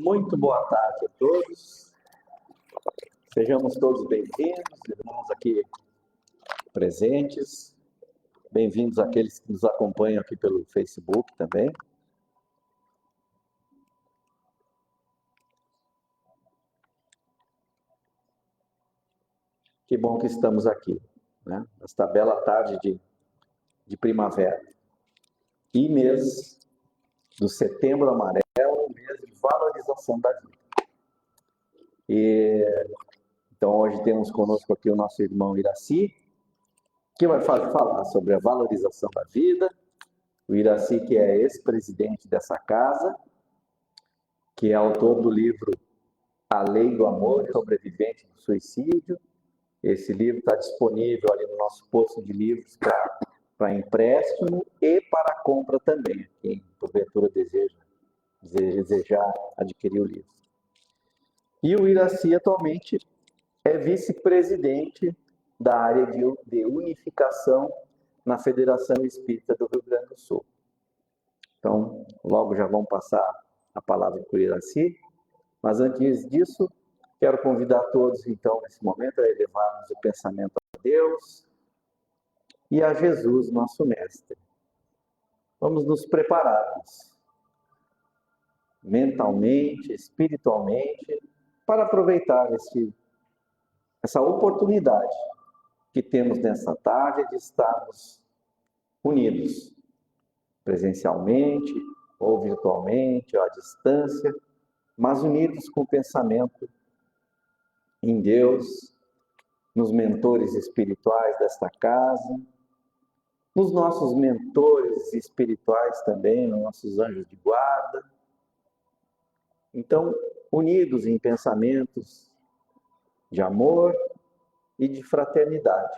Muito boa tarde a todos. Sejamos todos bem-vindos, irmãos aqui presentes. Bem-vindos àqueles que nos acompanham aqui pelo Facebook também. Que bom que estamos aqui, né? Esta bela tarde de primavera. E mês do Setembro Amarelo, mês de valorização da vida. Então, hoje temos conosco aqui o nosso irmão Iraci, que vai falar sobre a valorização da vida. O Iraci, que é ex-presidente dessa casa, que é autor do livro A Lei do Amor, Sobrevivente do Suicídio. Esse livro está disponível ali no nosso posto de livros para empréstimo e para compra também, quem porventura desejar adquirir o livro. E o Iraci atualmente é vice-presidente da área de unificação na Federação Espírita do Rio Grande do Sul. Então, logo já vamos passar a palavra para o Iraci, mas antes disso, quero convidar todos, então, nesse momento, a elevarmos o pensamento a Deus e a Jesus, nosso Mestre. Vamos nos prepararmos mentalmente, espiritualmente, para aproveitar essa oportunidade que temos nessa tarde de estarmos unidos, presencialmente ou virtualmente, ou à distância, mas unidos com o pensamento em Deus, nos mentores espirituais desta casa, nos nossos mentores espirituais também, nos nossos anjos de guarda. Então, unidos em pensamentos de amor e de fraternidade,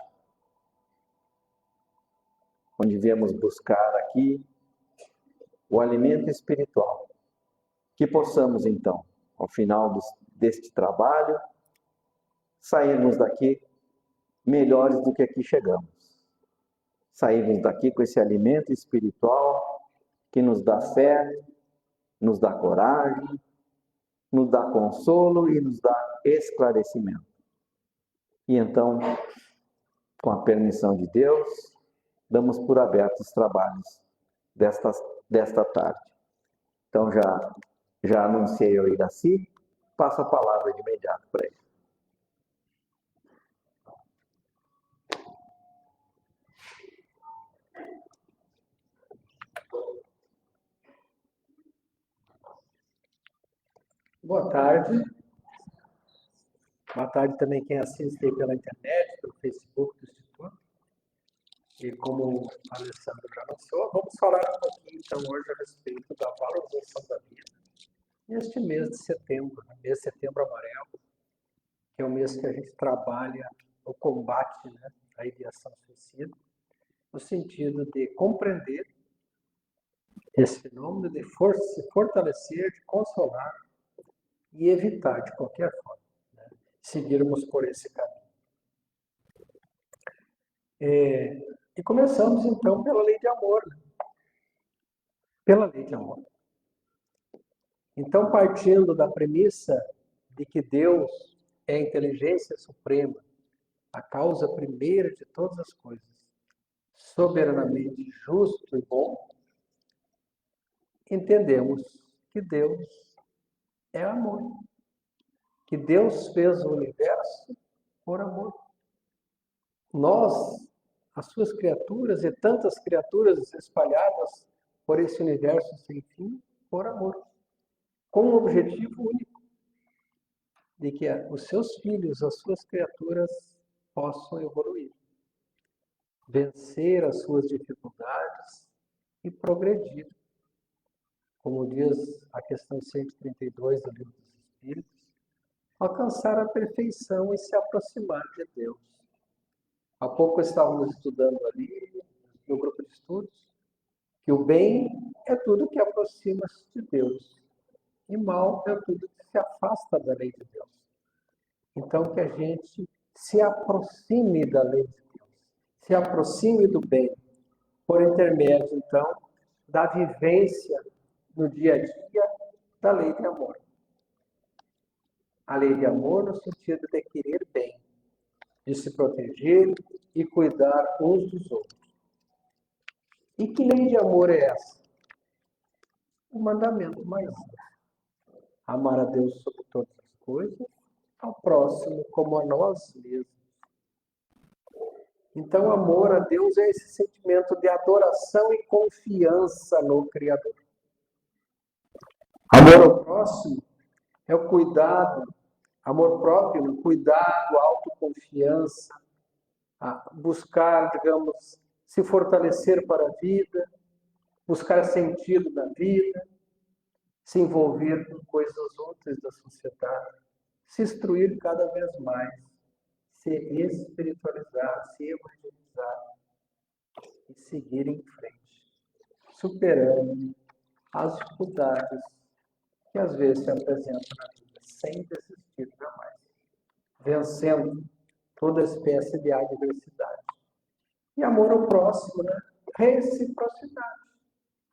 onde viemos buscar aqui o alimento espiritual, que possamos então, ao final deste trabalho, sairmos daqui melhores do que aqui chegamos. Sairmos daqui com esse alimento espiritual que nos dá fé, nos dá coragem, nos dá consolo e nos dá esclarecimento. E então, com a permissão de Deus, damos por abertos os trabalhos desta tarde. Então, já anunciei ao Iraci, passo a palavra de imediato para ele. Boa tarde. Boa tarde também quem assiste aí pela internet, pelo Facebook do Instituto. E como o Alessandro já anunciou, vamos falar um pouquinho então hoje a respeito da valorização da vida. Neste mês de setembro, mês de Setembro Amarelo, que é o mês que a gente trabalha o combate, né, à ideação suicida, no sentido de compreender esse fenômeno, de se fortalecer, de consolar e evitar de qualquer forma, né, seguirmos por esse caminho. E começamos então pela lei de amor, né? Pela lei de amor. Então, partindo da premissa de que Deus é a inteligência suprema, a causa primeira de todas as coisas, soberanamente justo e bom, entendemos que Deus é amor. Que Deus fez o universo por amor. Nós, as suas criaturas e tantas criaturas espalhadas por esse universo sem fim, por amor. Com um objetivo único, de que os seus filhos, as suas criaturas, possam evoluir, vencer as suas dificuldades e progredir. Como diz a questão 132 do Livro dos Espíritos, alcançar a perfeição e se aproximar de Deus. Há pouco estávamos estudando ali, no grupo de estudos, que o bem é tudo que aproxima-se de Deus e mal é tudo que se afasta da lei de Deus. Então, que a gente se aproxime da lei de Deus, se aproxime do bem, por intermédio, então, da vivência no dia a dia da lei de amor. A lei de amor no sentido de querer bem, de se proteger e cuidar uns dos outros. E que lei de amor é essa? O mandamento maior. Amar a Deus sobre todas as coisas, ao próximo como a nós mesmos. Então, amor a Deus é esse sentimento de adoração e confiança no Criador. Amor ao próximo é o cuidado, amor próprio, o cuidado, a autoconfiança, a buscar, digamos, se fortalecer para a vida, buscar sentido na vida, se envolver com coisas úteis da sociedade, se instruir cada vez mais, se espiritualizar, se evangelizar e seguir em frente, superando as dificuldades que às vezes se apresentam na vida, sem desistir jamais, vencendo toda espécie de adversidade. E amor ao próximo, né? Reciprocidade.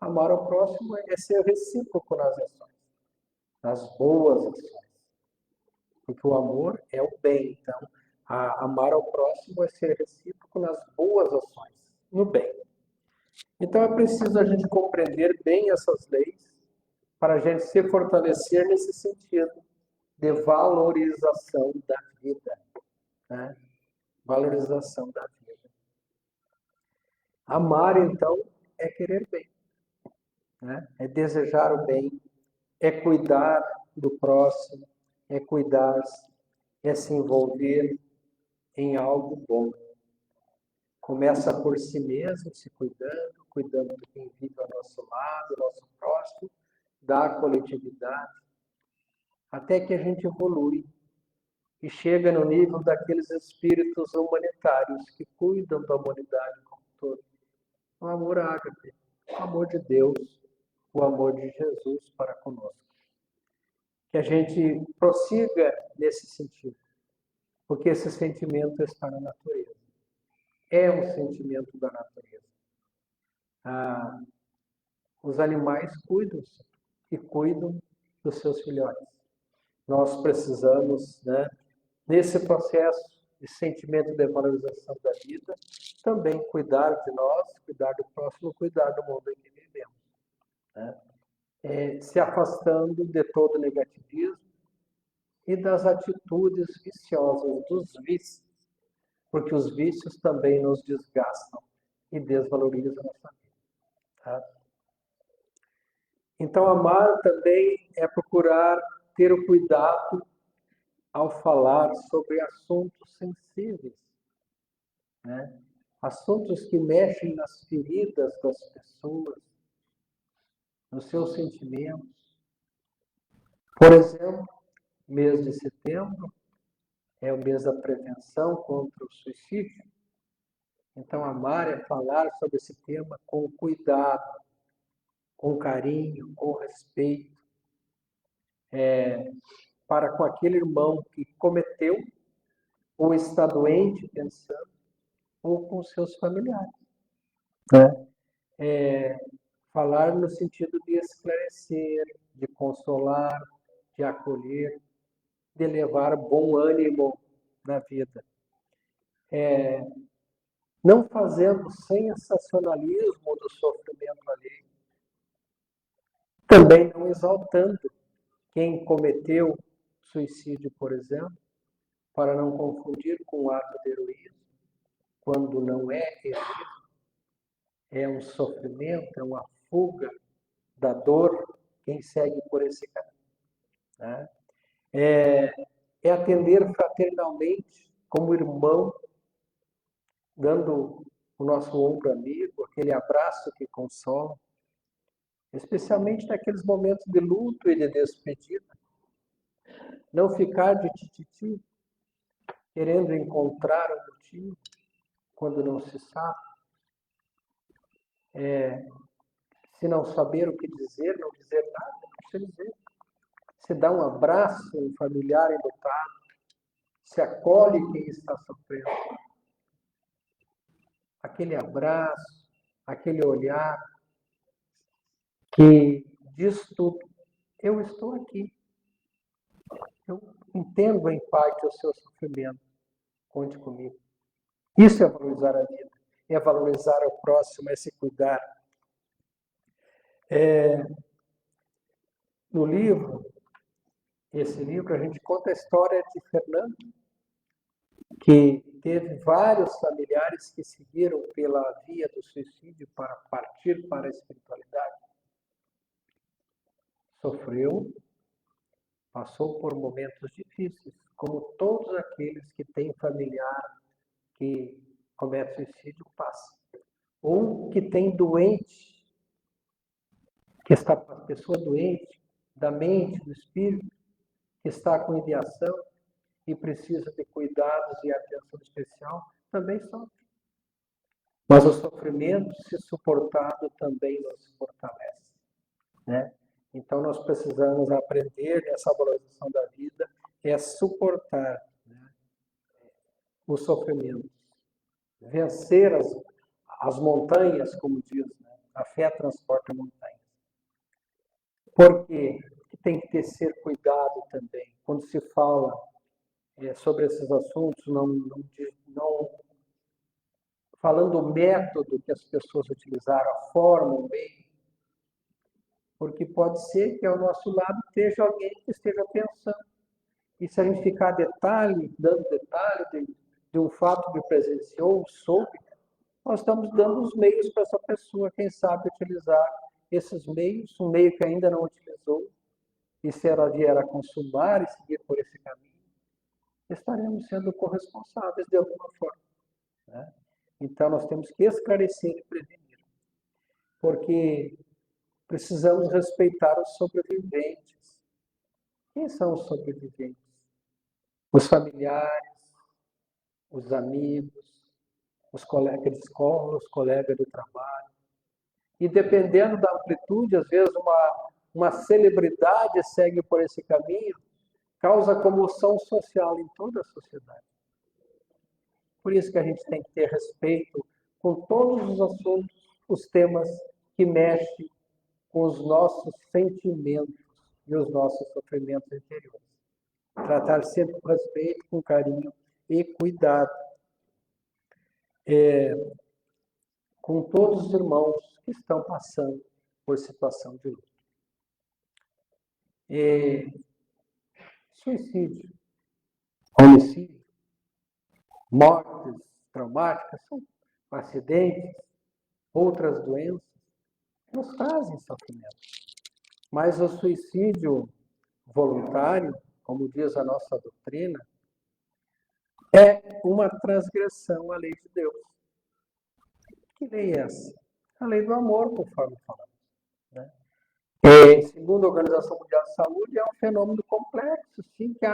Amar ao próximo é ser recíproco nas ações, nas boas ações. Porque o amor é o bem. Então, amar ao próximo é ser recíproco nas boas ações, no bem. Então, é preciso a gente compreender bem essas leis para a gente se fortalecer nesse sentido de valorização da vida. Né? Valorização da vida. Amar, então, é querer bem. Né? É desejar o bem, é cuidar do próximo, é cuidar-se, é se envolver em algo bom. Começa por si mesmo, se cuidando, cuidando de quem vive ao nosso lado, nosso próximo, da coletividade, até que a gente evolui e chega no nível daqueles espíritos humanitários que cuidam da humanidade como um todo. O amor ágape, o amor de Deus, o amor de Jesus para conosco. Que a gente prossiga nesse sentido, porque esse sentimento está na natureza. É um sentimento da natureza. Os animais cuidam-se e cuidam dos seus filhotes. Nós precisamos, né, nesse processo de sentimento de valorização da vida, também cuidar de nós, cuidar do próximo, cuidar do mundo em que vivemos. Né? Se afastando de todo negativismo e das atitudes viciosas, dos vícios, porque os vícios também nos desgastam e desvalorizam a nossa vida. Tá? Então, amar também é procurar ter o cuidado ao falar sobre assuntos sensíveis, né? Assuntos que mexem nas feridas das pessoas, nos seus sentimentos. Por exemplo, mês de setembro é o mês da prevenção contra o suicídio. Então, amar é falar sobre esse tema com cuidado, com carinho, com respeito, para com aquele irmão que cometeu ou está doente pensando, ou com seus familiares. Falar no sentido de esclarecer, de consolar, de acolher, de levar bom ânimo na vida. Não fazendo sensacionalismo do sofrimento alheio. Também não exaltando quem cometeu suicídio, por exemplo, para não confundir com o ato de heroísmo, quando não é heroísmo, é um sofrimento, é uma fuga da dor, quem segue por esse caminho. Né? É atender fraternalmente, como irmão, dando o nosso ombro amigo, aquele abraço que consola, especialmente naqueles momentos de luto e de despedida. Não ficar de tititi, querendo encontrar um motivo, quando não se sabe. Se não saber o que dizer, não dizer nada, não se dizer. Se dá um abraço a um familiar enlutado, se acolhe quem está sofrendo. Aquele abraço, aquele olhar que diz tudo. Eu estou aqui. Eu entendo em parte o seu sofrimento. Conte comigo. Isso é valorizar a vida. É valorizar o próximo, é se cuidar. No livro, esse livro, a gente conta a história de Fernando, que teve vários familiares que seguiram pela via do suicídio para partir para a espiritualidade. Sofreu, passou por momentos difíceis, como todos aqueles que têm familiar que comete suicídio passam. Ou que tem doente, que está com a pessoa doente, da mente, do espírito, que está com ideação e precisa de cuidados e atenção especial, também sofre. Mas o sofrimento, se suportado, também nos fortalece, né? Então, nós precisamos aprender nessa valorização da vida, é suportar, né, o sofrimento, vencer as montanhas, como diz, né? A fé transporta montanhas. Porque tem que ter ser cuidado também. Quando se fala sobre esses assuntos, não falando o método que as pessoas utilizaram, a forma, o meio, porque pode ser que ao nosso lado esteja alguém que esteja pensando. E se a gente ficar dando detalhe de um fato que presenciou, soube, nós estamos dando os meios para essa pessoa, quem sabe, utilizar esses meios, um meio que ainda não utilizou, e se ela vier a consumar e seguir por esse caminho, estaremos sendo corresponsáveis de alguma forma, né? Então, nós temos que esclarecer e prevenir, porque precisamos respeitar os sobreviventes. Quem são os sobreviventes? Os familiares, os amigos, os colegas de escola, os colegas de trabalho. E dependendo da amplitude, às vezes uma celebridade segue por esse caminho, causa comoção social em toda a sociedade. Por isso que a gente tem que ter respeito com todos os assuntos, os temas que mexem com os nossos sentimentos e os nossos sofrimentos interiores. Tratar sempre com respeito, com carinho e cuidado. Com todos os irmãos que estão passando por situação de luto. Suicídio, homicídio, mortes traumáticas, são acidentes, outras doenças, nos trazem sofrimento. Mas o suicídio voluntário, como diz a nossa doutrina, é uma transgressão à lei de Deus. Que lei é essa? A lei do amor, conforme falamos, né? Segundo a Organização Mundial de Saúde, é um fenômeno complexo, sim, que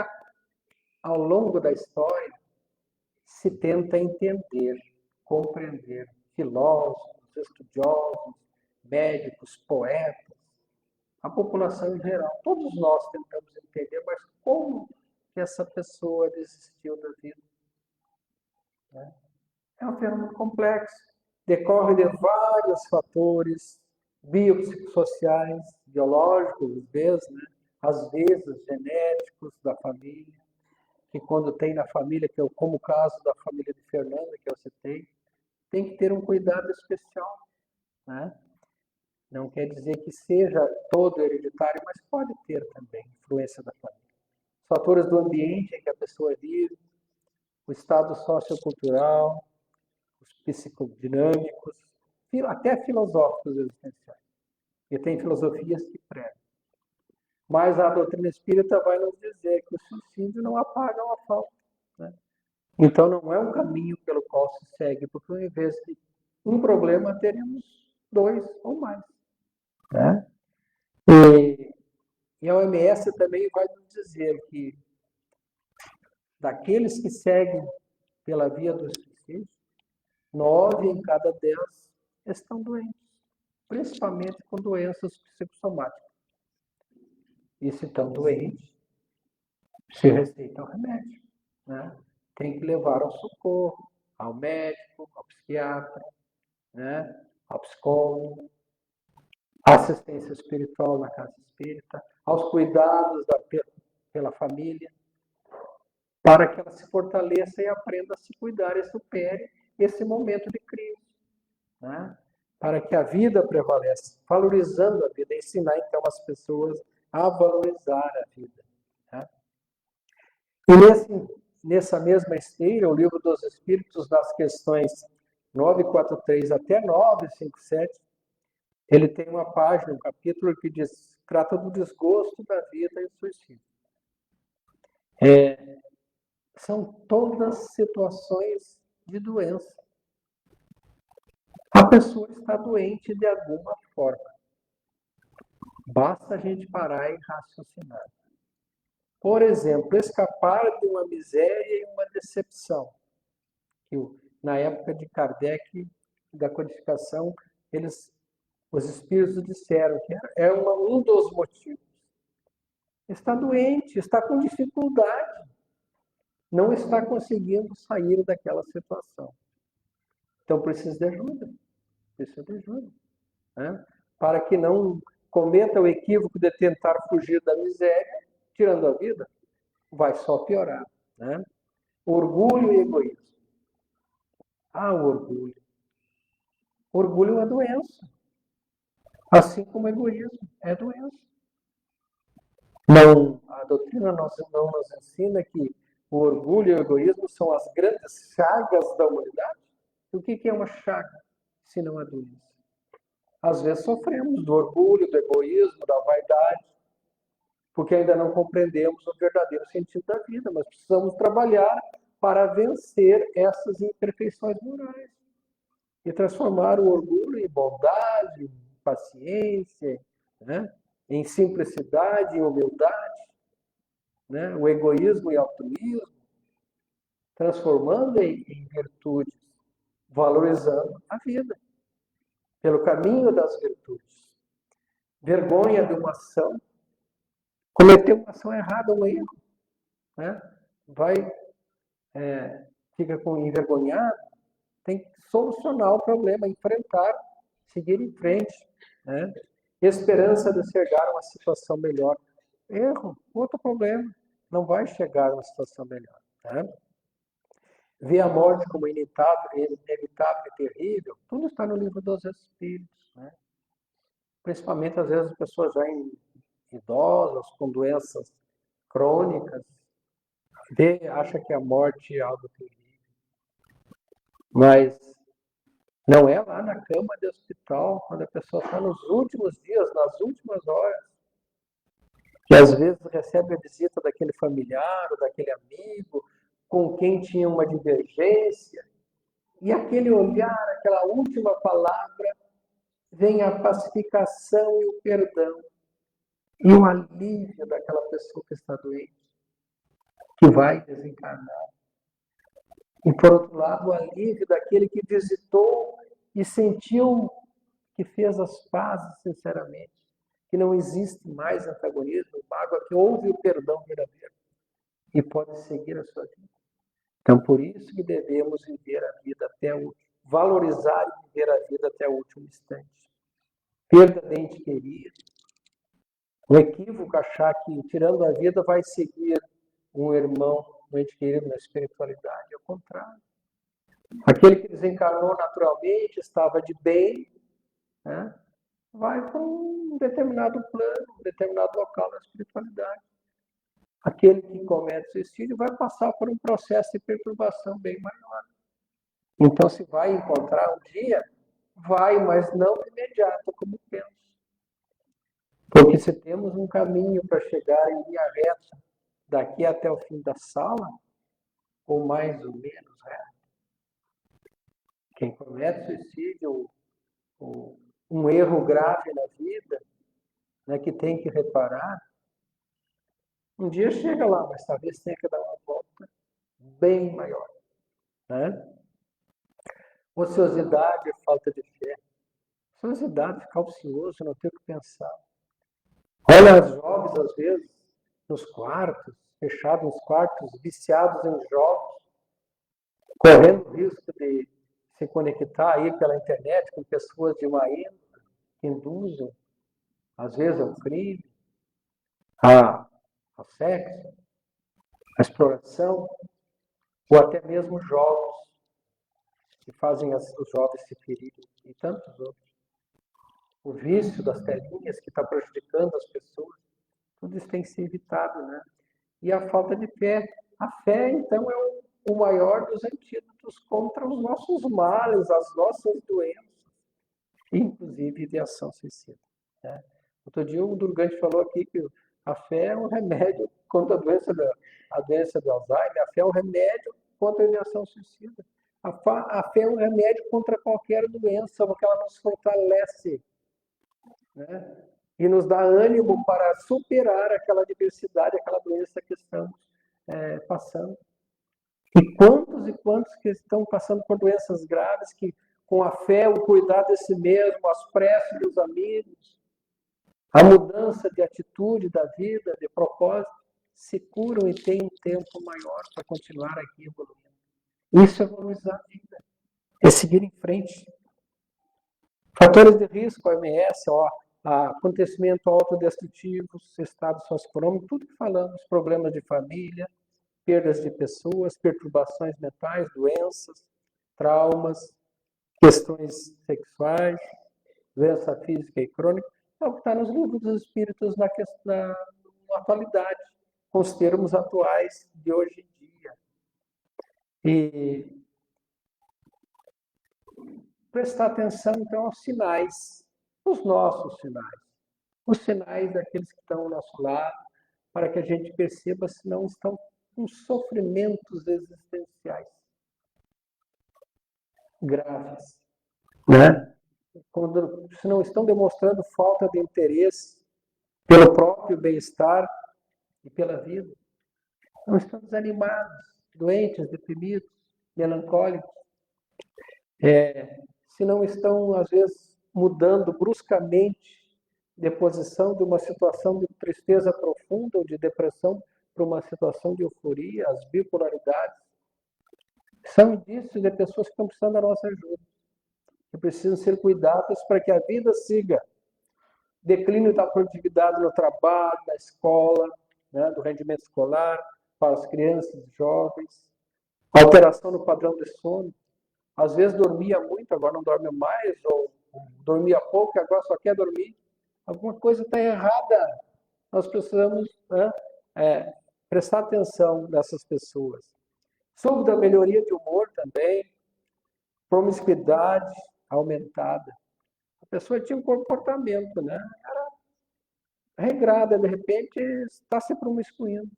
ao longo da história se tenta entender, compreender. Filósofos, estudiosos, médicos, poetas, a população em geral, todos nós tentamos entender, mas como que essa pessoa desistiu da vida? Né? É um fenômeno complexo, decorre de vários fatores biopsicossociais, biológicos, às vezes genéticos da família, que quando tem na família, que é como o caso da família de Fernanda, que eu citei, tem que ter um cuidado especial, né? Não quer dizer que seja todo hereditário, mas pode ter também influência da família. Os fatores do ambiente em que a pessoa vive, o estado sociocultural, os psicodinâmicos, até filosóficos existenciais. E tem filosofias que pregam. Mas a doutrina espírita vai nos dizer que o suicídio não apaga a falta, né? Então não é um caminho pelo qual se segue, porque ao invés de um problema, teremos 2 ou mais, né? E a OMS também vai nos dizer que daqueles que seguem pela via do suicídio, 9 em cada 10 estão doentes, principalmente com doenças psicossomáticas. E se estão doentes, se receitam remédio, né? Tem que levar ao socorro, ao médico, ao psiquiatra, né? Ao psicólogo, à assistência espiritual na casa espírita, aos cuidados pela família, para que ela se fortaleça e aprenda a se cuidar e supere esse momento de crise, né? Para que a vida prevaleça, valorizando a vida, ensinar então as pessoas a valorizar a vida, né? E nessa mesma esteira, o Livro dos Espíritos, nas questões 943 até 957, ele tem uma página, um capítulo que trata do desgosto da vida e do suicídio. São todas situações de doença. A pessoa está doente de alguma forma. Basta a gente parar e raciocinar. Por exemplo, escapar de uma miséria e uma decepção. Que na época de Kardec, da codificação, os espíritos disseram que é um dos motivos. Está doente, está com dificuldade, não está conseguindo sair daquela situação. Então precisa de ajuda, né? Para que não cometa o equívoco de tentar fugir da miséria, tirando a vida, vai só piorar, né? Orgulho e egoísmo. O orgulho. Orgulho é uma doença, assim como o egoísmo é doença. Não, a doutrina não nos ensina que o orgulho e o egoísmo são as grandes chagas da humanidade. O que é uma chaga, se não a doença? Às vezes sofremos do orgulho, do egoísmo, da vaidade, porque ainda não compreendemos o verdadeiro sentido da vida, mas precisamos trabalhar para vencer essas imperfeições morais e transformar o orgulho em bondade, em paciência, né? Em simplicidade, em humildade, né? O egoísmo e altruísmo, transformando em virtudes, valorizando a vida, pelo caminho das virtudes. Vergonha de uma ação, cometer uma ação errada, um erro, né? Fica envergonhado, tem que solucionar o problema, enfrentar, seguir em frente, né? Esperança de chegar a uma situação melhor. Erro, outro problema, não vai chegar a uma situação melhor, né? Ver a morte como inevitável e terrível, tudo está no Livro dos Espíritos, né? Principalmente, às vezes, as pessoas já idosas, com doenças crônicas, acha que a morte é algo terrível. Mas não é lá na cama de hospital, quando a pessoa está nos últimos dias, nas últimas horas, que às vezes recebe a visita daquele familiar ou daquele amigo com quem tinha uma divergência, e aquele olhar, aquela última palavra, vem a pacificação e o perdão, e o alívio daquela pessoa que está doente, que vai desencarnar. E, por outro lado, o alívio daquele que visitou e sentiu que fez as pazes sinceramente, que não existe mais antagonismo, mágoa, que houve o perdão verdadeiro e pode seguir a sua vida. Então, por isso que devemos viver a vida valorizar e viver a vida até o último instante. Perda de ente querido. O equívoco achar que, tirando a vida, vai seguir um irmão, um ente querido na espiritualidade. É o contrário. Aquele que desencarnou naturalmente, estava de bem, né? Vai para um determinado plano, um determinado local na espiritualidade. Aquele que comete suicídio vai passar por um processo de perturbação bem maior. Então, se vai encontrar um dia, vai, mas não de imediato, como penso. Porque se temos um caminho para chegar em linha reta daqui até o fim da sala, ou mais ou menos reta, quem comete suicídio, ou um erro grave na vida, né, que tem que reparar, um dia chega lá, mas talvez tenha que dar uma volta bem maior, né? Ociosidade, falta de fé. Ociosidade, ficar ocioso, não ter o que pensar. Olha as jovens, às vezes, nos quartos, fechados nos quartos, viciados em jogos, correndo o risco de se conectar aí pela internet com pessoas de má índole, que induzem, às vezes, ao crime, a sexo, a exploração, ou até mesmo jogos que fazem os jovens se ferirem e tantos outros. O vício das telinhas que está prejudicando as pessoas, tudo isso tem que ser evitado, né? E a falta de fé. A fé, então, é o maior dos antídotos contra os nossos males, as nossas doenças, inclusive ideação suicida. Né? Outro dia o Durgante falou aqui que a fé é um remédio contra a doença do Alzheimer, a fé é um remédio contra a ideação suicida. A fé é um remédio contra qualquer doença, porque ela nos fortalece, né? E nos dá ânimo para superar aquela adversidade, aquela doença que estamos passando. E quantos que estão passando por doenças graves, que com a fé, o cuidado de si mesmo, as preces dos amigos, a mudança de atitude da vida, de propósito, se curam e têm um tempo maior para continuar aqui evoluindo. Isso é valorizar a vida, é seguir em frente. Fatores de risco, OMS, acontecimento autodestrutivos, estado socioeconômico, tudo que falamos, problemas de família, perdas de pessoas, perturbações mentais, doenças, traumas, questões sexuais, doença física e crônica, é o que está nos livros dos espíritos na atualidade, com os termos atuais de hoje em dia. E prestar atenção, então, aos sinais, os nossos sinais, os sinais daqueles que estão ao nosso lado, para que a gente perceba se não estão com sofrimentos existenciais graves, né? Se não estão demonstrando falta de interesse pelo próprio bem-estar e pela vida, não estão desanimados, doentes, deprimidos, melancólicos, se não estão, às vezes, mudando bruscamente de posição de uma situação de tristeza profunda ou de depressão para uma situação de euforia, as bipolaridades, são indícios de pessoas que estão precisando da nossa ajuda, que precisam ser cuidadas para que a vida siga. Declínio da produtividade no trabalho, na escola, né, do rendimento escolar, para as crianças e jovens, alteração no padrão de sono. Às vezes dormia muito, agora não dorme mais, ou dormia pouco e agora só quer dormir. Alguma coisa está errada. Nós precisamos, né, prestar atenção nessas pessoas. Sobre a melhoria de humor também, promiscuidade aumentada. A pessoa tinha um comportamento, né? Era regrada, de repente está se promiscuindo.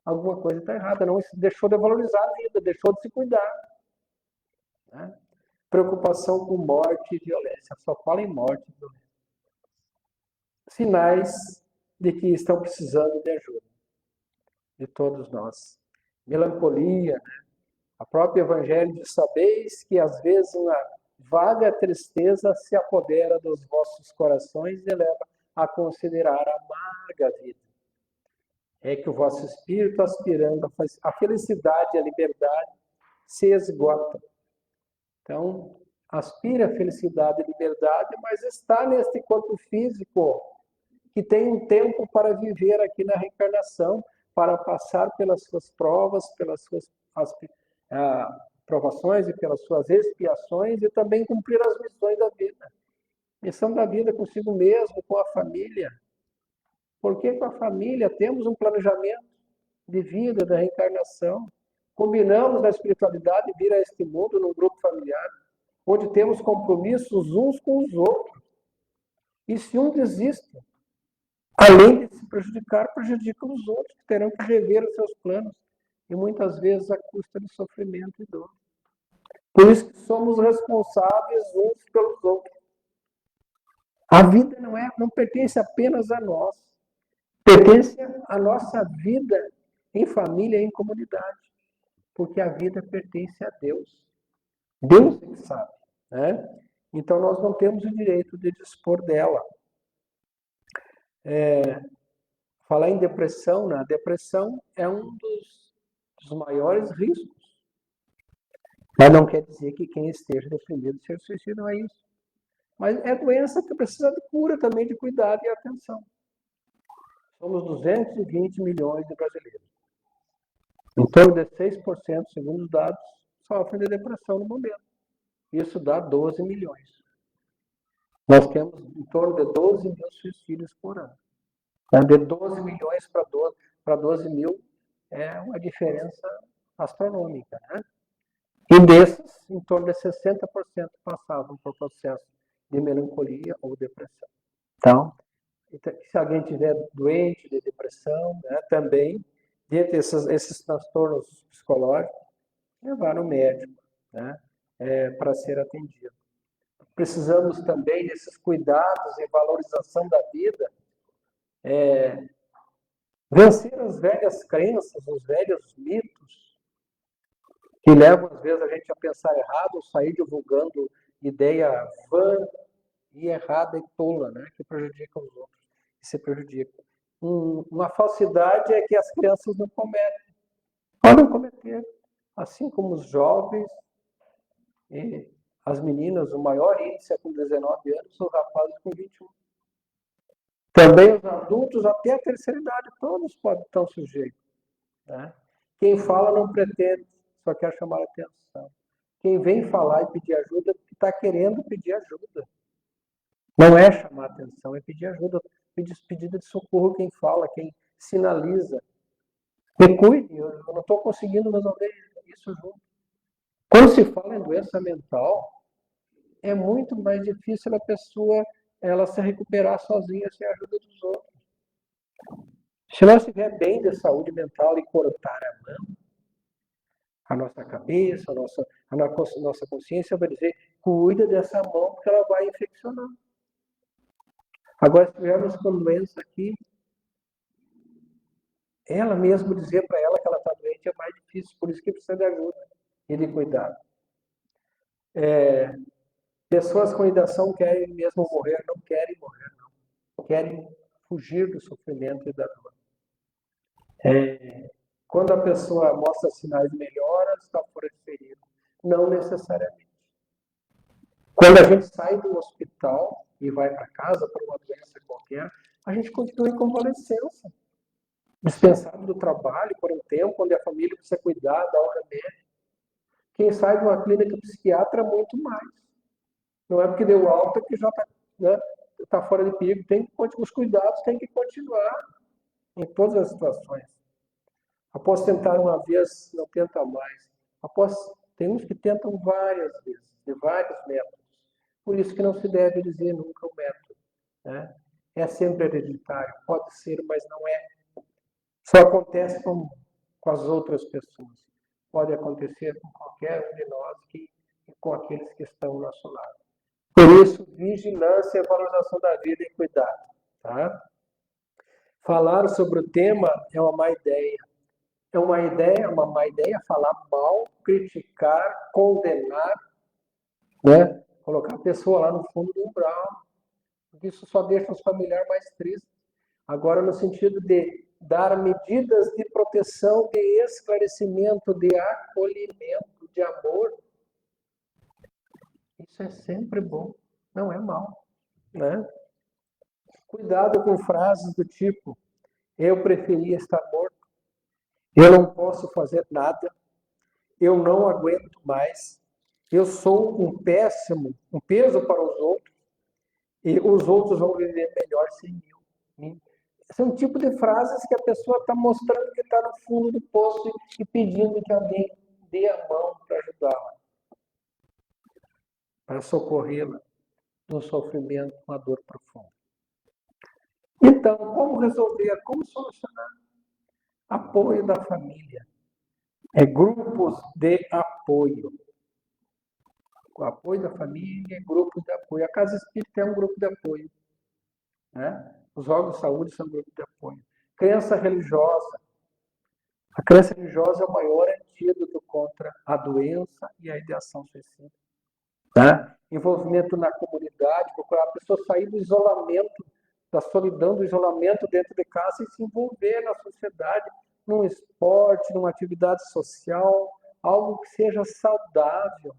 Alguma coisa está errada, não deixou de valorizar a vida, deixou de se cuidar. Né? Preocupação com morte e violência, só fala em morte e violência. Sinais de que estão precisando de ajuda, de todos nós. Melancolia, né? A própria Evangelho diz: sabeis que às vezes uma vaga tristeza se apodera dos vossos corações e leva a considerar amarga a vida. É que o vosso espírito, aspirando a felicidade e a liberdade, se esgota. Então, aspira a felicidade e liberdade, mas está neste corpo físico, que tem um tempo para viver aqui na reencarnação, para passar pelas suas provas, pelas suas provações e pelas suas expiações, e também cumprir as missões da vida. Missão da vida consigo mesmo, com a família. Porque com a família temos um planejamento de vida, da reencarnação. Combinamos na espiritualidade vir a este mundo num grupo familiar, onde temos compromissos uns com os outros. E se um desiste, além de se prejudicar, prejudica os outros, que terão que rever os seus planos, e muitas vezes à custa de sofrimento e dor. Por isso que somos responsáveis uns pelos outros. A vida não pertence apenas a nós, pertence à nossa vida em família e em comunidade, porque a vida pertence a Deus. Deus é que sabe, né? Então nós não temos o direito de dispor dela. Falar em depressão, né? A depressão é um dos maiores riscos. Mas não quer dizer que quem esteja deprimido seja suicida, não é isso. Mas é doença que precisa de cura também, de cuidado e atenção. Somos 220 milhões de brasileiros. Em torno de 6%, segundo os dados, sofrem de depressão no momento. Isso dá 12 milhões. Nós temos em torno de 12 mil suicídios por ano. De 12 milhões para 12 mil é uma diferença astronômica, né? E desses, em torno de 60% passavam por processo de melancolia ou depressão. Então, se alguém tiver doente de depressão, né, também, dentre esses transtornos psicológicos, levar no médico, né, para ser atendido. Precisamos também desses cuidados e valorização da vida, vencer as velhas crenças, os velhos mitos, que levam, às vezes, a gente a pensar errado, ou sair divulgando ideia vã e errada e tola, né? Que prejudica os outros, que se prejudica. Uma falsidade é que as crianças não cometem. Podem cometer, assim como os jovens e as meninas, o maior índice é com 19 anos, os rapazes com 21. Também os adultos, até a terceira idade, todos podem estar sujeitos, né? Quem fala não pretende, só quer chamar a atenção. Quem vem falar e pedir ajuda, está querendo pedir ajuda. Não é chamar a atenção, é pedir ajuda, pedido de socorro quem fala, quem sinaliza. Me cuide, eu não estou conseguindo resolver isso junto. Quando se fala em doença mental, é muito mais difícil a pessoa ela se recuperar sozinha sem a ajuda dos outros. Se nós estiver bem de saúde mental e cortar a mão, a nossa cabeça, a nossa consciência vai dizer, cuida dessa mão porque ela vai infeccionar. Agora, se estivermos com doença aqui, ela mesmo dizer para ela que ela está doente é mais difícil, por isso que precisa de ajuda e de cuidado. Pessoas com ideação querem mesmo morrer, não querem morrer, não. Querem fugir do sofrimento e da dor. Quando a pessoa mostra sinais de melhora, está fora de perigo. Não necessariamente. Quando a gente sai do hospital e vai para casa por uma doença qualquer, a gente continua em convalescença. Dispensado do trabalho por um tempo, onde a família precisa cuidar, dar o remédio. Quem sai de uma clínica psiquiátrica, muito mais. Não é porque deu alta que já está, né, tá fora de perigo. Os cuidados têm que continuar em todas as situações. Após tentar uma vez, não tenta mais. Tem uns que tentam várias vezes, de vários métodos. Por isso que não se deve dizer nunca o método, né? É sempre hereditário, pode ser, mas não é. Só acontece com as outras pessoas. Pode acontecer com qualquer um de nós e com aqueles que estão ao nosso lado. Por isso, vigilância e valorização da vida e cuidado. Tá? Falar sobre o tema é uma má ideia. É uma má ideia falar mal, criticar, condenar, né? Colocar a pessoa lá no fundo do umbral. Isso só deixa os familiares mais tristes. Agora, no sentido de dar medidas de proteção, de esclarecimento, de acolhimento, de amor, isso é sempre bom, não é mal, né? Cuidado com frases do tipo, eu preferia estar morto, eu não posso fazer nada, eu não aguento mais, eu sou um peso para os outros, e os outros vão viver melhor sem mim. Esse é um tipo de frases que a pessoa está mostrando que está no fundo do poço e pedindo que alguém dê a mão para ajudá-la, para socorrê-la no sofrimento, uma dor profunda. Então, como resolver? Como solucionar? Apoio da família. Grupos de apoio. O apoio da família, grupos de apoio. A Casa Espírita é um grupo de apoio, né? Os órgãos de saúde são um grupo de apoio. Crença religiosa. A crença religiosa é o maior antídoto contra a doença e a ideação suicida. Tá? Envolvimento na comunidade, procurar a pessoa sair do isolamento, da solidão, do isolamento dentro de casa e se envolver na sociedade, num esporte, numa atividade social, algo que seja saudável.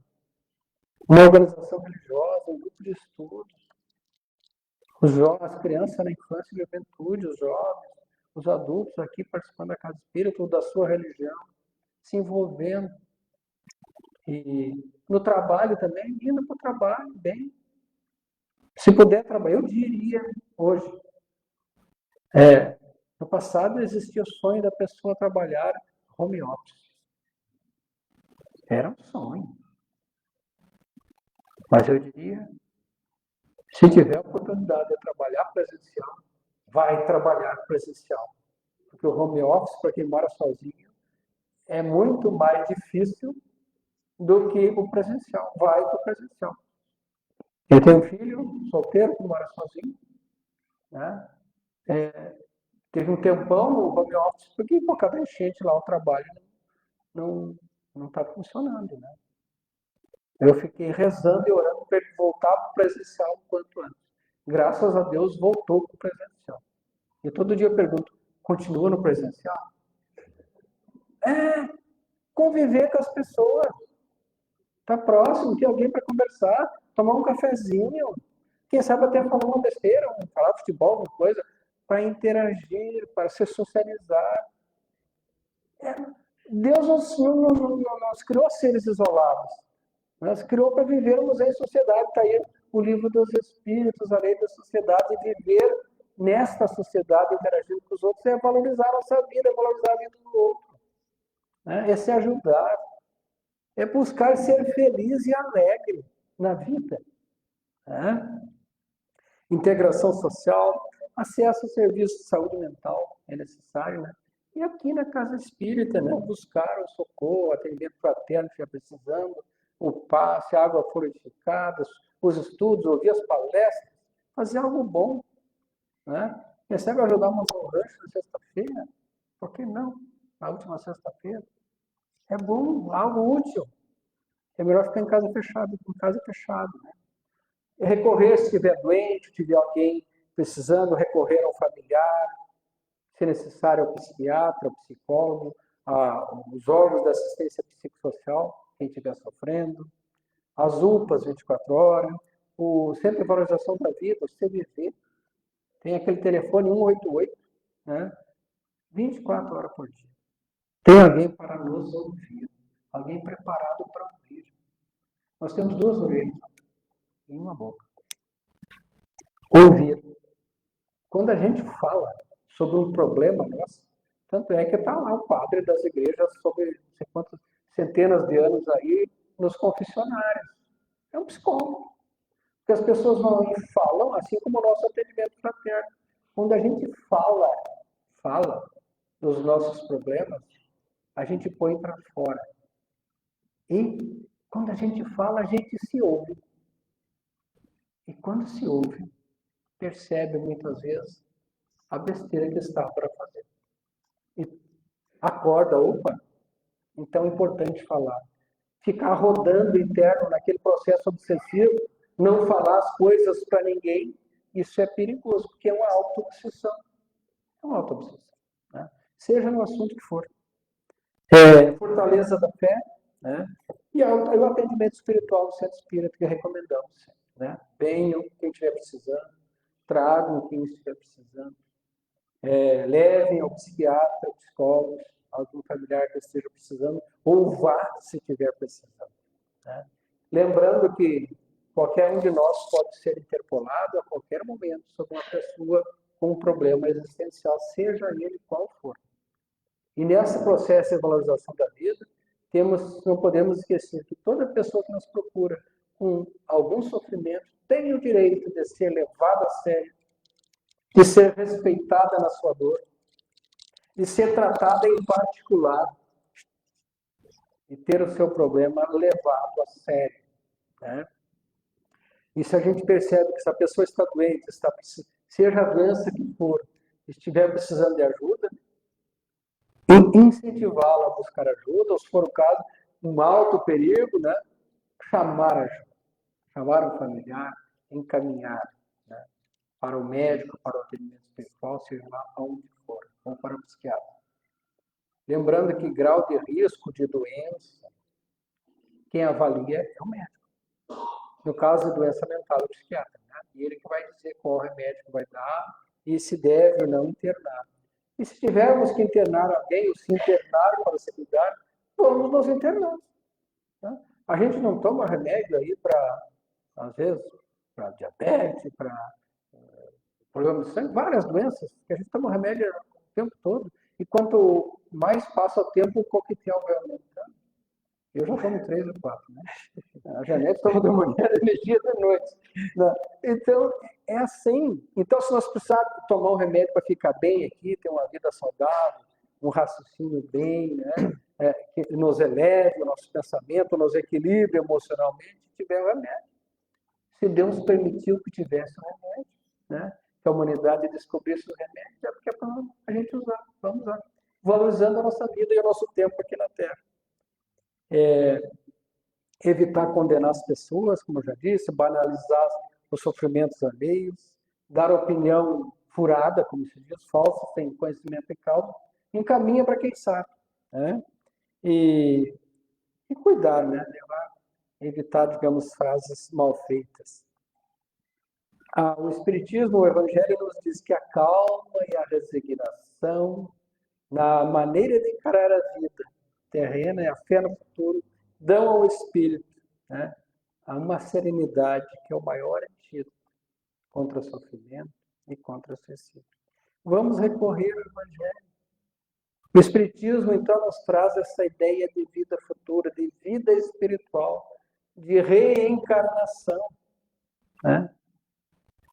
Uma organização religiosa, um grupo de estudos. As crianças na infância e juventude, os jovens, os adultos aqui participando da casa espírita ou da sua religião, se envolvendo. E no trabalho também, indo para o trabalho bem. Se puder trabalhar, eu diria hoje. No passado existia o sonho da pessoa trabalhar home office. Era um sonho. Mas eu diria, se tiver a oportunidade de trabalhar presencial, vai trabalhar presencial. Porque o home office, para quem mora sozinho, é muito mais difícil do que o presencial. Vai para o presencial. Eu tenho um filho solteiro que mora sozinho, né? Teve um tempão no home office, porque por causa da enchente lá, o trabalho não está funcionando, né? Eu fiquei rezando e orando para ele voltar para o presencial o quanto antes. Graças a Deus voltou para o presencial. E todo dia eu pergunto, continua no presencial? Conviver com as pessoas. Tá próximo, ter alguém para conversar, tomar um cafezinho, quem sabe até falar uma besteira, falar futebol, alguma coisa, para interagir, para se socializar. Deus nos criou seres isolados. Nos criou para vivermos em sociedade. Está aí o livro dos Espíritos, a lei da sociedade, e viver nesta sociedade, interagindo com os outros, é valorizar a nossa vida, é valorizar a vida do outro. É se ajudar. É buscar ser feliz e alegre na vida. Integração social, acesso a serviços de saúde mental é necessário, né? E aqui na Casa Espírita, né? Buscar o socorro, atendimento fraterno que estiver precisando, o passe, a água purificada, os estudos, ouvir as palestras, fazer algo bom, né? Quem sabe ajudar uma rancho na sexta-feira? Por que não? Na última sexta-feira? É bom, algo útil. É melhor ficar em casa fechado, né? Recorrer, se estiver doente, tiver alguém precisando, recorrer ao familiar, se necessário ao psiquiatra, ao psicólogo, aos órgãos da assistência psicossocial, quem estiver sofrendo, as UPAs 24 horas, o Centro de Valorização da Vida, o CVV, tem aquele telefone 188, né? 24 horas por dia. Tem alguém para nos ouvir, alguém preparado para ouvir. Nós temos duas orelhas e uma boca. Ouvir. Quando a gente fala sobre um problema nosso, tanto é que está lá o padre das igrejas sobre não sei quantas centenas de anos aí nos confessionários. É um psicólogo. Porque as pessoas vão e falam, assim como o nosso atendimento fraterno. Quando a gente fala dos nossos problemas, a gente põe para fora. E quando a gente fala, a gente se ouve. E quando se ouve, percebe muitas vezes a besteira que está para fazer. E acorda, opa, então é importante falar. Ficar rodando interno naquele processo obsessivo, não falar as coisas para ninguém, isso é perigoso, porque é uma auto-obsessão. É uma auto-obsessão. Né? Seja no assunto que for. Fortaleza da fé, né? E o atendimento espiritual no centro espírita que recomendamos. Né? Venham quem estiver precisando, tragam quem estiver precisando. Levem ao psiquiatra, ao psicólogo, algum familiar que esteja precisando, ou vá se estiver precisando. Né? Lembrando que qualquer um de nós pode ser interpolado a qualquer momento sobre uma pessoa com um problema existencial, seja ele qual for. E nesse processo de valorização da vida, não podemos esquecer que toda pessoa que nos procura com algum sofrimento tem o direito de ser levada a sério, de ser respeitada na sua dor, de ser tratada em particular e ter o seu problema levado a sério. Né? E se a gente percebe que essa pessoa está doente, seja a doença que for, estiver precisando de ajuda, incentivá-la a buscar ajuda, ou se for o caso, um alto perigo, né? Chamar ajuda, chamar um familiar, encaminhar, né? Para o médico, para o atendimento espiritual, seja lá onde for, ou para o psiquiatra. Lembrando que grau de risco de doença, quem avalia é o médico. No caso de doença mental, é o psiquiatra. Né? E ele que vai dizer qual remédio vai dar e se deve ou não internar. E se tivermos que internar alguém, ou se internar para se cuidar, vamos nos internar. Tá? A gente não toma remédio aí para, às vezes, para diabetes, para problema de sangue, várias doenças, que a gente toma remédio o tempo todo. E quanto mais passa o tempo, o coquetel vai aumentando. Eu já tomo 3 ou 4, né? A Janete toma da manhã, da energia da noite. Né? Então, é assim. Então, se nós precisarmos tomar um remédio para ficar bem aqui, ter uma vida saudável, um raciocínio bem, né? Que nos eleve o nosso pensamento, nos equilibre emocionalmente, tiver o remédio. Se Deus permitiu que tivesse um remédio, né? Que a humanidade descobrisse o remédio, é porque é para a gente usar. Vamos usar. Valorizando a nossa vida e o nosso tempo aqui na Terra. Evitar condenar as pessoas, como eu já disse, banalizar os sofrimentos alheios, dar opinião furada, como se diz, falsa, sem conhecimento e causa, encaminha para quem sabe. Né? E cuidar, né? Evitar, digamos, frases mal feitas. O Espiritismo, o Evangelho nos diz que a calma e a resignação na maneira de encarar a vida terrena e a fé no futuro dão ao espírito, né, uma serenidade que é o maior antídoto contra o sofrimento e contra o suicídio. Vamos recorrer ao Evangelho. O Espiritismo, então, nos traz essa ideia de vida futura, de vida espiritual, de reencarnação. Né?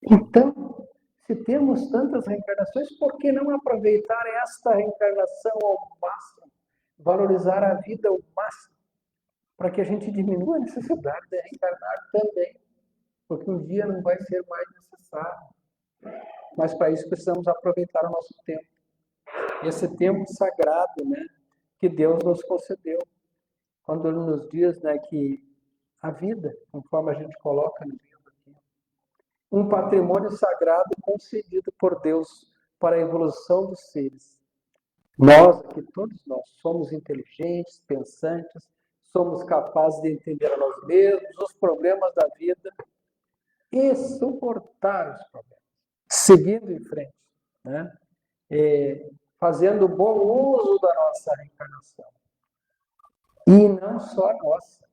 Então, se temos tantas reencarnações, por que não aproveitar esta reencarnação ao máximo? Valorizar a vida ao máximo, para que a gente diminua a necessidade de reencarnar também, porque um dia não vai ser mais necessário. Mas para isso precisamos aproveitar o nosso tempo. Esse tempo sagrado, né, que Deus nos concedeu. Quando Ele nos diz, né, que a vida, conforme a gente coloca no livro aqui, um patrimônio sagrado concedido por Deus para a evolução dos seres. Nós, aqui todos nós, somos inteligentes, pensantes, somos capazes de entender a nós mesmos, os problemas da vida e suportar os problemas, seguindo em frente, né? Fazendo bom uso da nossa reencarnação. E não só a nossa,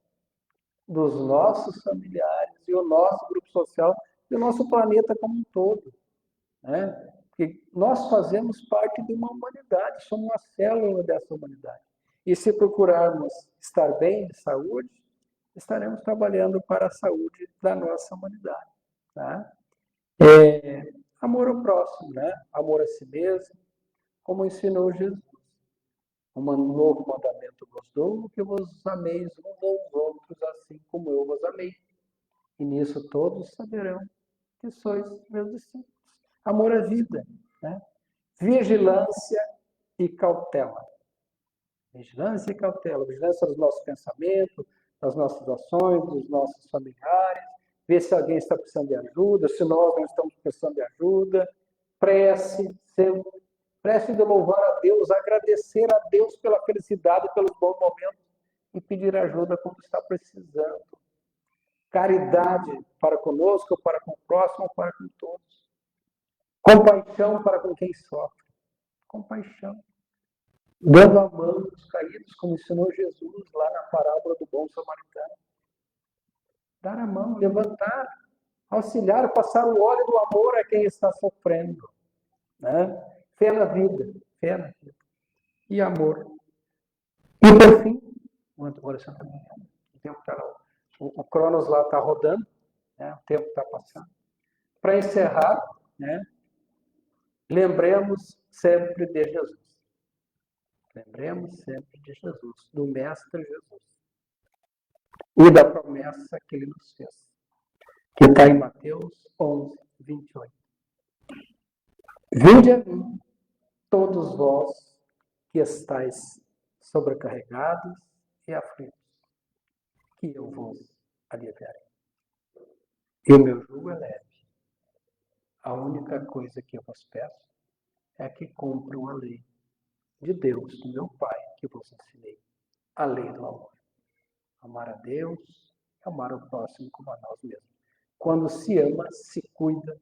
dos nossos familiares e o nosso grupo social e o nosso planeta como um todo. Né? Porque nós fazemos parte de uma humanidade, somos uma célula dessa humanidade. E se procurarmos estar bem, de saúde, estaremos trabalhando para a saúde da nossa humanidade. Tá? Amor ao próximo, né? Amor a si mesmo, como ensinou Jesus. Um novo mandamento vos dou, que vos ameis uns aos outros, assim como eu vos amei. E nisso todos saberão que sois meus discípulos. Amor à vida, né? Vigilância e cautela. Vigilância e cautela. Vigilância dos nossos pensamentos, das nossas ações, dos nossos familiares. Ver se alguém está precisando de ajuda, se nós não estamos precisando de ajuda. Prece, sempre. Prece de louvar a Deus, agradecer a Deus pela felicidade, pelos bons momentos e pedir ajuda quando está precisando. Caridade para conosco, para com o próximo, para com todos. Compaixão para com quem sofre. Compaixão. Dando a mão aos caídos, como ensinou Jesus lá na parábola do bom samaritano. Dar a mão, levantar, auxiliar, passar o óleo do amor a quem está sofrendo. Né? Fé na vida, fé na vida. E amor. E por fim, oração também. O tempo está o Cronos lá está rodando, né? O tempo está passando. Para encerrar, né? Lembremos sempre de Jesus. Lembremos sempre de Jesus, do Mestre Jesus. E da promessa que ele nos fez, que está em Mateus 11, 28. Vinde a mim, todos vós que estáis sobrecarregados e aflitos, que eu vos aliviarei. E o meu jugo é leve. A única coisa que eu vos peço é que cumpram a lei de Deus, do meu Pai, que vos ensinei. A lei do amor. Amar a Deus, amar o próximo como a nós mesmos. Quando se ama, se cuida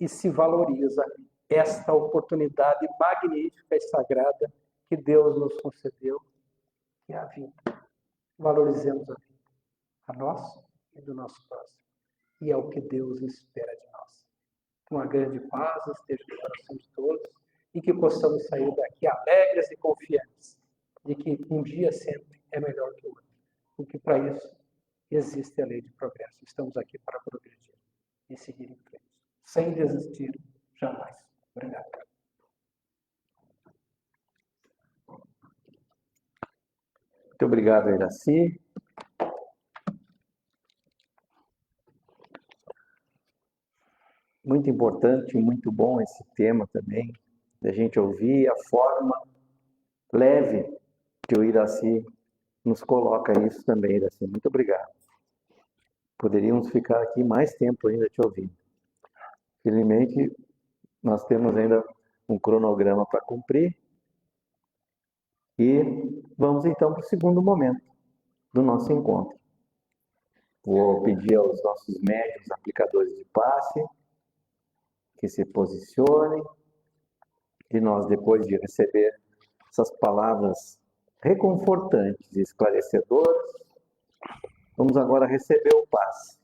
e se valoriza esta oportunidade magnífica e sagrada que Deus nos concedeu, que é a vida. Valorizemos a vida, a nossa e do nosso próximo. E é o que Deus espera de nós. Uma grande paz esteja no coração de todos e que possamos sair daqui alegres e confiantes de que um dia sempre é melhor que o outro. Porque para isso existe a lei de progresso. Estamos aqui para progredir e seguir em frente, sem desistir jamais. Obrigado. Muito obrigado, Iraci. Muito importante e muito bom esse tema também, da gente ouvir a forma leve que o Iraci nos coloca isso também, Iraci. Muito obrigado. Poderíamos ficar aqui mais tempo ainda te ouvindo. Felizmente, nós temos ainda um cronograma para cumprir. E vamos então para o segundo momento do nosso encontro. Vou pedir aos nossos médiuns aplicadores de passe que se posicionem e nós, depois de receber essas palavras reconfortantes e esclarecedoras, vamos agora receber o passe.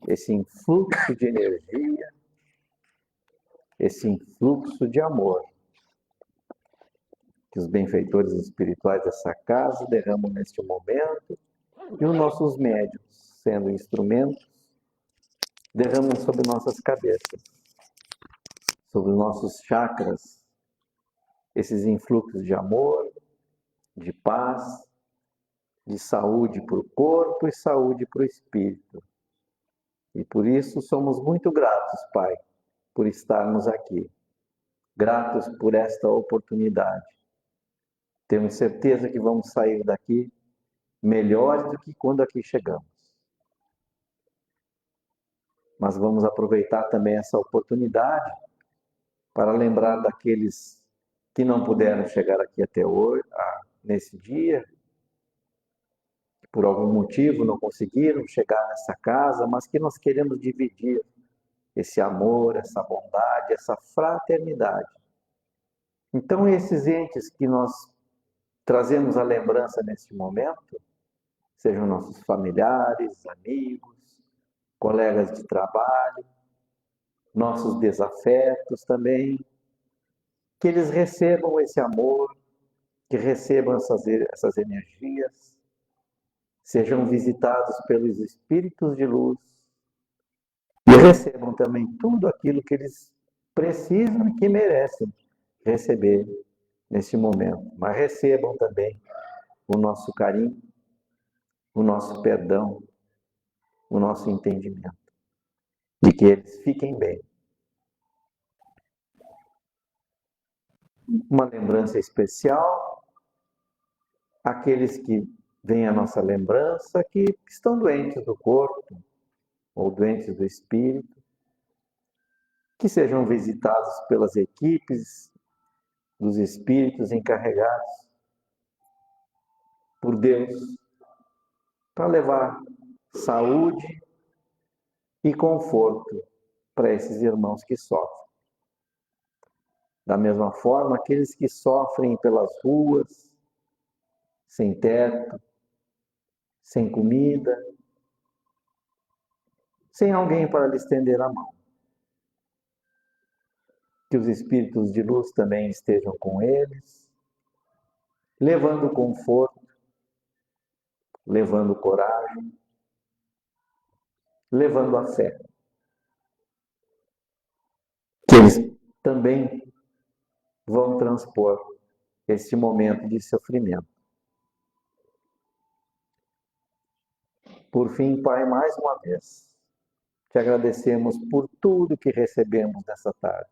Esse influxo de energia, esse influxo de amor que os benfeitores espirituais dessa casa derramam neste momento e os nossos médiuns, sendo instrumentos, derramam sobre nossas cabeças, sobre os nossos chakras, esses influxos de amor, de paz, de saúde para o corpo e saúde para o espírito. E por isso somos muito gratos, Pai, por estarmos aqui. Gratos por esta oportunidade. Temos certeza que vamos sair daqui melhores do que quando aqui chegamos. Mas vamos aproveitar também essa oportunidade para lembrar daqueles que não puderam chegar aqui até hoje, nesse dia, que por algum motivo não conseguiram chegar nessa casa, mas que nós queremos dividir esse amor, essa bondade, essa fraternidade. Então, esses entes que nós trazemos a lembrança neste momento, sejam nossos familiares, amigos, colegas de trabalho, nossos desafetos também, que eles recebam esse amor, que recebam essas energias, sejam visitados pelos espíritos de luz e recebam também tudo aquilo que eles precisam e que merecem receber neste momento. Mas recebam também o nosso carinho, o nosso perdão, o nosso entendimento, de que eles fiquem bem. Uma lembrança especial, aqueles que vêm à nossa lembrança, que estão doentes do corpo ou doentes do espírito, que sejam visitados pelas equipes dos espíritos encarregados por Deus para levar saúde e conforto para esses irmãos que sofrem. Da mesma forma, aqueles que sofrem pelas ruas, sem teto, sem comida, sem alguém para lhe estender a mão. Que os espíritos de luz também estejam com eles, levando conforto, levando coragem, levando a fé. Que eles também vão transpor este momento de sofrimento. Por fim, Pai, mais uma vez, te agradecemos por tudo que recebemos nessa tarde.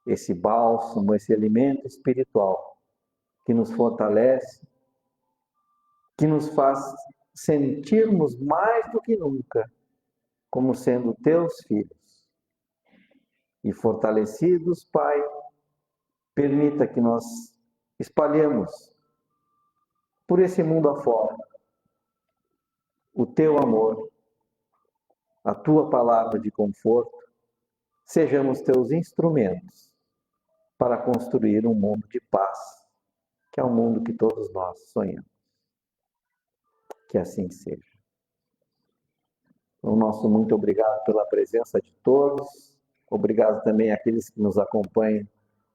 Esse bálsamo, esse alimento espiritual que nos fortalece, que nos faz sentirmos mais do que nunca como sendo teus filhos. E fortalecidos, Pai, permita que nós espalhemos por esse mundo afora o teu amor, a tua palavra de conforto, sejamos teus instrumentos para construir um mundo de paz, que é o mundo que todos nós sonhamos. Que assim seja. O nosso muito obrigado pela presença de todos. Obrigado também àqueles que nos acompanham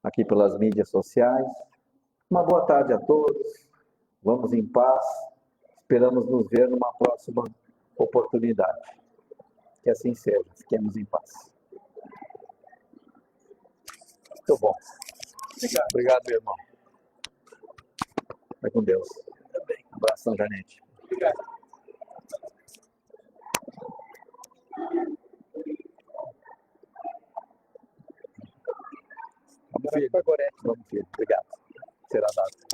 aqui pelas mídias sociais. Uma boa tarde a todos. Vamos em paz. Esperamos nos ver numa próxima oportunidade. Que assim seja. Fiquemos em paz. Muito bom. Obrigado, meu irmão. Vai com Deus. Um abração, Janete. Obrigado. Vamos, filho. Vamos, filho. Obrigado. Será dado.